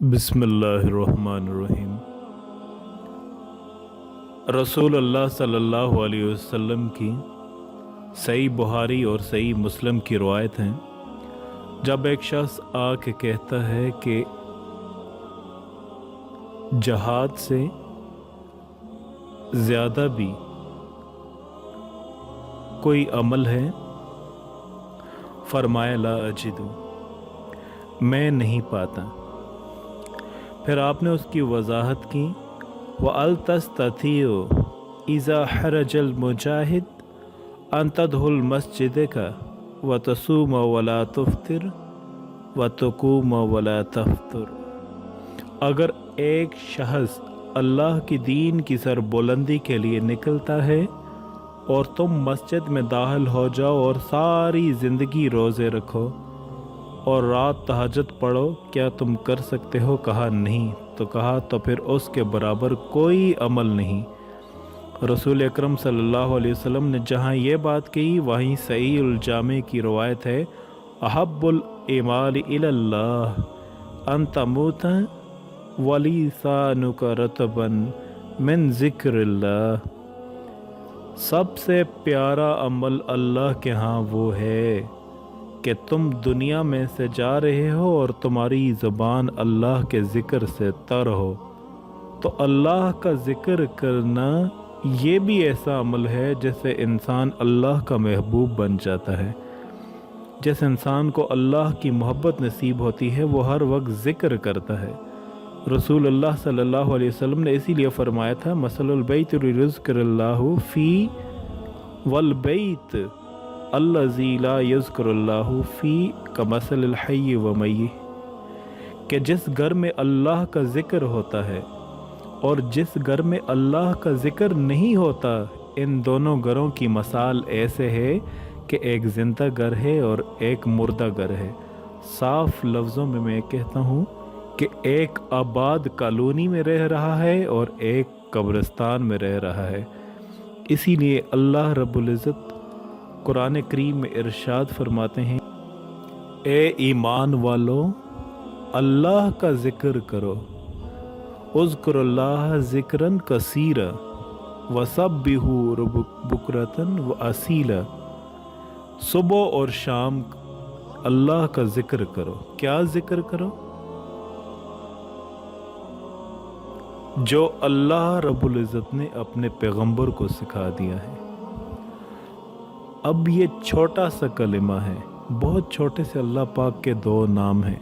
बिस्मिल्लाहिर्रहमानिर्रहीम। रसूल अल्लाह सल्लल्लाहु अलैहि वसल्लम की सही बुखारी और सही मुस्लिम की रवायत है, जब एक शख्स आके कहता है कि जहाद से ज़्यादा भी कोई अमल है, फरमाया ला अजिदु, मैं नहीं पाता। फिर आपने उसकी वजाहत की, व अल तस्ततियो इज़ा हरजल मुजाहिद अन तदहुल मस्जिद का व तसूम वला तुफ्तिर व तकूम वला तफ्तर। अगर एक शख्स अल्लाह की दीन की सरबुलंदी के लिए निकलता है और तुम मस्जिद में दाखिल हो जाओ और सारी ज़िंदगी रोज़े रखो और रात तहज्जुद पढ़ो, क्या तुम कर सकते हो? कहा नहीं। तो कहा तो फिर उसके बराबर कोई अमल नहीं। रसूल अकरम सल्लल्लाहु अलैहि वसल्लम ने जहाँ ये बात कही, वहीं सहीहुल जामे की रवायत है, अहब्बुल इमाल इलल्लाह अन तमूत वलिसानुका रतबन मिन ज़िक्रिल्लाह। सबसे प्यारा अमल अल्लाह के यहाँ वो है कि तुम दुनिया में से जा रहे हो और तुम्हारी ज़बान अल्लाह के ज़िक्र से तर हो। तो अल्लाह का ज़िक्र करना ये भी ऐसा अमल है जिससे इंसान अल्लाह का महबूब बन जाता है। जिस इंसान को अल्लाह की मोहब्बत नसीब होती है वो हर वक्त ज़िक्र करता है। रसूल अल्लाह सल्लल्लाहु अलैहि वसल्लम ने इसीलिए फरमाया था, मसलुल बैत युज़्करुल्लाहु फ़ी वल बैत अल्लज़ी ला यज़्कुरुल्लाहु फ़ी कमसलिल हय्य व मय्यित, कि जिस घर में अल्लाह का ज़िक्र होता है और जिस घर में अल्लाह का ज़िक्र नहीं होता, इन दोनों घरों की मिसाल ऐसे है कि एक ज़िंदा घर है और एक मुर्दा घर है। साफ लफ्ज़ों में मैं कहता हूँ कि एक आबाद कॉलोनी में रह रहा है और एक कब्रिस्तान में रह रहा है। इसीलिए अल्लाह रब्बुल इज़्ज़त कुरान करीम में इरशाद फरमाते हैं, ए ईमान वालों, अल्लाह का ज़िक्र करो, उज़्कुरुल्लाह ज़िक्रन कसीरा वसब्बिहू बुकरतन व असीला। सुबह और शाम अल्लाह का ज़िक्र करो। क्या ज़िक्र करो? जो अल्लाह रब्बुल इज़्ज़त ने अपने पैगंबर को सिखा दिया है। अब ये छोटा सा कलिमा है, बहुत छोटे से अल्लाह पाक के दो नाम हैं,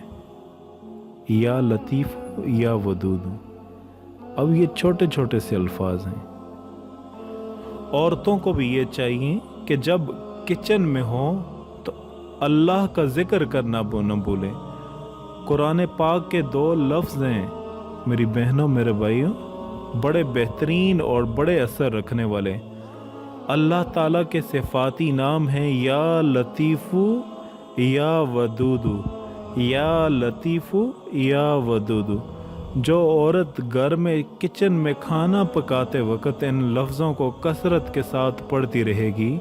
या लतीफ़ या वदूद। अब ये छोटे छोटे से अल्फाज हैं। औरतों को भी ये चाहिए कि जब किचन में हो तो अल्लाह का ज़िक्र करना न भूलें। कुरान पाक के दो लफ्ज़ हैं मेरी बहनों मेरे भाइयों, बड़े बेहतरीन और बड़े असर रखने वाले। अल्लाह ताला के सिफाती नाम हैं, या लतीफ़ू या वदूदू, या लतीफ़ू या वदूदू। जो औरत घर में किचन में खाना पकाते वक्त इन लफ्ज़ों को कसरत के साथ पढ़ती रहेगी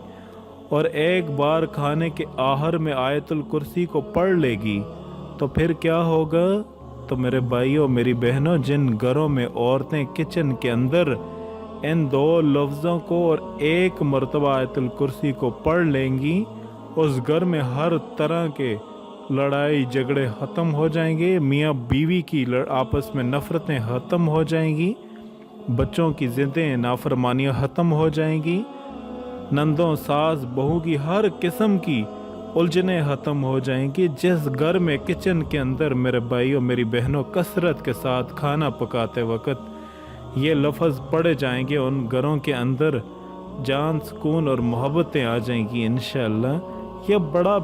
और एक बार खाने के आखिर में आयतुल कुर्सी को पढ़ लेगी, तो फिर क्या होगा? तो मेरे भाइयों मेरी बहनों, जिन घरों में औरतें किचन के अंदर इन दो लफ्ज़ों को और एक मरतबा आयतुल कुर्सी को पढ़ लेंगी, उस घर में हर तरह के लड़ाई झगड़े ख़त्म हो जाएंगे, मियाँ बीवी की आपस में नफ़रतें ख़त्म हो जाएंगी, बच्चों की ज़िद्दें नाफरमानियाँ ख़त्म हो जाएंगी, नंदों सास बहू की हर किस्म की उलझनें ख़त्म हो जाएंगी। जिस घर में किचन के अंदर मेरे भाइयों मेरी बहनों कसरत के साथ खाना पकाते वक्त ये लफ्ज़ पढ़े जाएंगे, उन घरों के अंदर जान सुकून और मोहब्बतें आ जाएंगी इंशाअल्लाह। यह बड़ा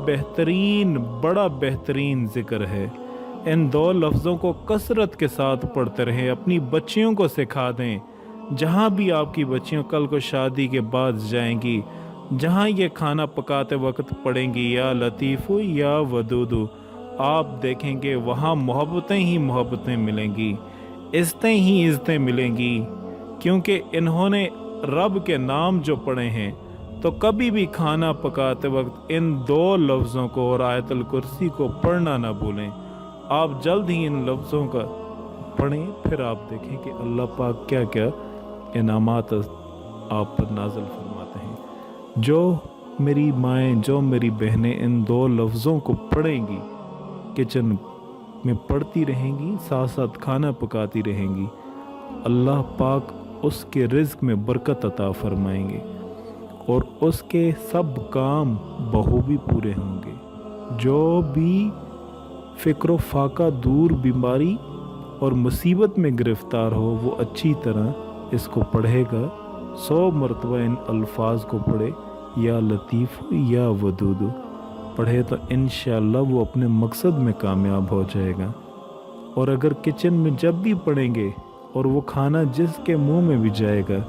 बेहतरीन ज़िक्र है। इन दो लफ्ज़ों को कसरत के साथ पढ़ते रहें, अपनी बच्चियों को सिखा दें। जहाँ भी आपकी बच्चियों कल को शादी के बाद जाएंगी, जहाँ ये खाना पकाते वक्त पढ़ेंगी या लतीफ़ू या वदूदू, आप देखेंगे वहाँ मोहब्बतें ही मोहब्बतें मिलेंगी, इज़्ज़तें ही इज़्ज़तें मिलेंगी, क्योंकि इन्होंने रब के नाम जो पढ़े हैं। तो कभी भी खाना पकाते वक्त इन दो लफ्ज़ों को और आयतुल कुर्सी को पढ़ना ना भूलें। آپ جلد ہی ان لفظوں کا پڑھیں، پھر آپ دیکھیں کہ اللہ پاک کیا کیا انعامات آپ پر نازل فرماتے ہیں۔ جو میری مائیں، جو میری بہنیں ان 2 لفظوں کو پڑھیں گی، کچن میں پڑھتی رہیں گی، ساتھ ساتھ کھانا پکاتی رہیں گی، اللہ پاک اس کے رزق میں برکت عطا فرمائیں گے اور اس کے سب کام بخوبی پورے ہوں گے۔ جو بھی فکر و فاقہ دور بیماری اور مصیبت میں گرفتار ہو، وہ اچھی طرح اس کو پڑھے گا، 100 مرتبہ ان الفاظ کو پڑھے، یا لطیف یا ودود پڑھے، تو انشاءاللہ وہ اپنے مقصد میں کامیاب ہو جائے گا۔ اور اگر کچن میں جب بھی پڑھیں گے اور وہ کھانا جس کے منہ میں بھی جائے گا،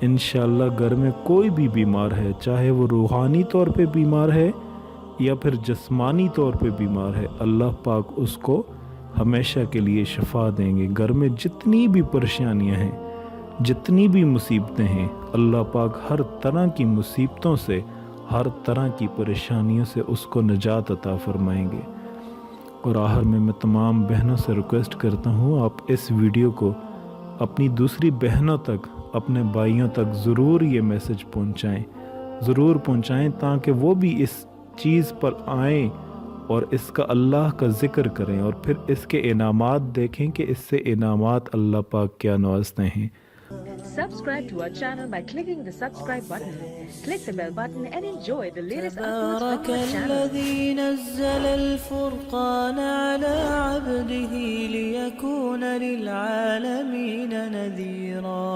انشاءاللہ گھر میں کوئی بھی بیمار ہے، چاہے وہ روحانی طور پہ بیمار ہے یا پھر جسمانی طور پہ بیمار ہے، اللہ پاک اس کو ہمیشہ کے لیے شفا دیں گے۔ گھر میں جتنی بھی پریشانیاں ہیں، جتنی بھی مصیبتیں ہیں، اللہ پاک ہر طرح کی مصیبتوں سے، ہر طرح کی پریشانیوں سے اس کو نجات عطا فرمائیں گے۔ اور آخر میں تمام بہنوں سے ریکویسٹ کرتا ہوں، آپ اس ویڈیو کو اپنی دوسری بہنوں تک، اپنے بھائیوں تک ضرور یہ میسج پہنچائیں تاکہ وہ بھی اس چیز پر آئیں اور اس کا اللہ کا ذکر کریں اور پھر اس کے انعامات دیکھیں کہ اس سے انعامات اللہ پاک کیا نوازتے ہیں۔ Subscribe to our channel by clicking the subscribe button. Click the bell button and enjoy the latest uploads from our تبارك channel. الذي نزل الفرقان على عبده ليكون للعالمين نذيرا